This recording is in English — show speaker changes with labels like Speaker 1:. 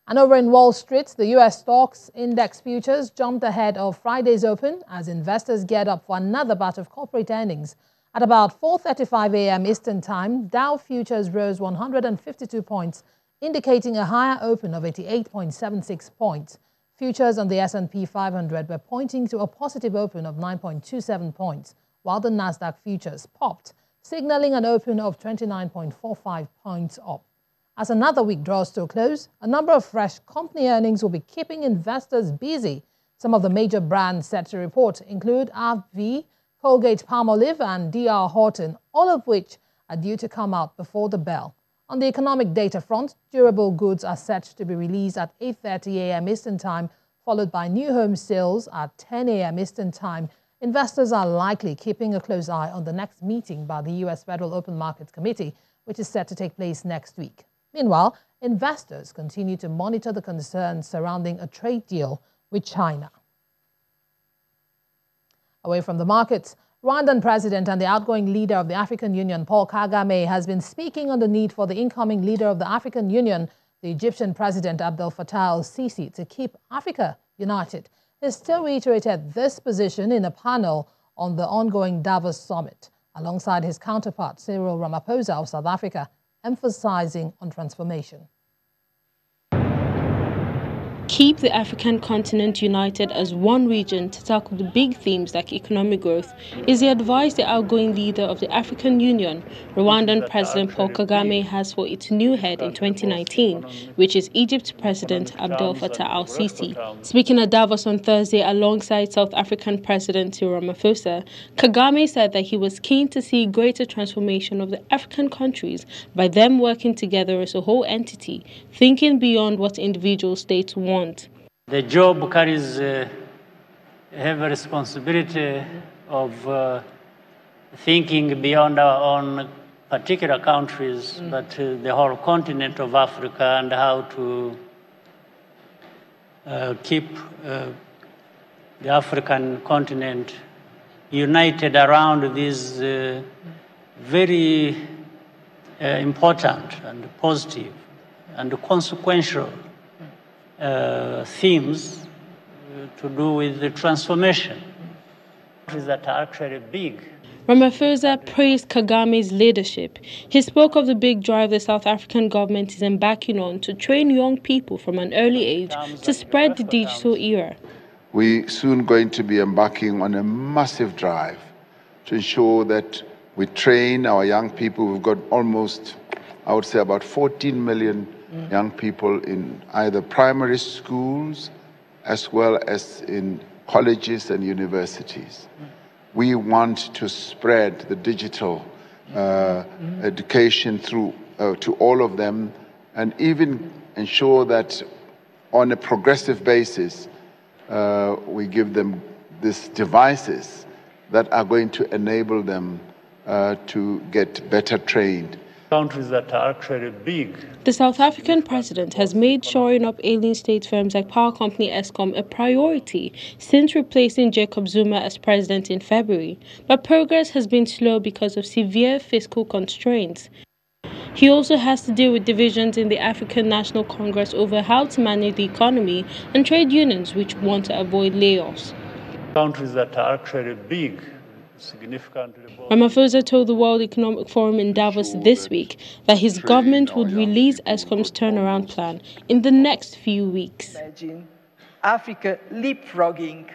Speaker 1: And over in Wall Street, the U.S. stocks index futures jumped ahead of Friday's open as investors geared up for another batch of corporate earnings. At about 4:35 a.m. Eastern Time, Dow futures rose 152 points, indicating a higher open of 88.76 points. Futures on the S&P 500 were pointing to a positive open of 9.27 points, while the Nasdaq futures popped, signaling an open of 29.45 points up. As another week draws to a close, a number of fresh company earnings will be keeping investors busy. Some of the major brands set to report include AbbVie, Colgate-Palmolive and D.R. Horton, all of which are due to come out before the bell. On the economic data front, durable goods are set to be released at 8:30 a.m. Eastern Time, followed by new home sales at 10 a.m. Eastern Time. Investors are likely keeping a close eye on the next meeting by the U.S. Federal Open Market Committee, which is set to take place next week. Meanwhile, investors continue to monitor the concerns surrounding a trade deal with China. Away from the markets, Rwandan president and the outgoing leader of the African Union, Paul Kagame, has been speaking on the need for the incoming leader of the African Union, the Egyptian president Abdel Fattah Alsisi, to keep Africa united. He still reiterated this position in a panel on the ongoing Davos summit, alongside his counterpart Cyril Ramaphosa of South Africa, emphasizing on transformation.
Speaker 2: Keep the African continent united as one region to tackle the big themes like economic growth is the advice the outgoing leader of the African Union, Rwandan President Paul Kagame, has for its new head in 2019, which is Egypt's President Abdel Fattah Alsisi. Speaking at Davos on Thursday alongside South African President Cyril Ramaphosa, Kagame said that he was keen to see greater transformation of the African countries by them working together as a whole entity, thinking beyond what individual states want.
Speaker 3: The job carries a heavy responsibility of thinking beyond our own particular countries, but the whole continent of Africa, and how to keep the African continent united around these very important and positive and consequential themes to do with the transformation that are actually big.
Speaker 2: Ramaphosa praised Kagame's leadership. He spoke of the big drive the South African government is embarking on to train young people from an early age to spread the digital era.
Speaker 4: We're soon going to be embarking on a massive drive to ensure that we train our young people. We've got almost, I would say, about 14 million young people in either primary schools as well as in colleges and universities. We want to spread the digital education through to all of them, and even ensure that on a progressive basis we give them these devices that are going to enable them to get better trained.
Speaker 3: Countries that are actually big.
Speaker 2: The South African president has made shoring up ailing state firms like power company Eskom a priority since replacing Jacob Zuma as president in February, but progress has been slow because of severe fiscal constraints. He also has to deal with divisions in the African National Congress over how to manage the economy and trade unions which want to avoid layoffs.
Speaker 3: Countries that are actually big.
Speaker 2: Ramaphosa told the World Economic Forum in Davos this week that his government would release Eskom's turnaround plan in the next few weeks.
Speaker 5: Imagine Africa leapfrogging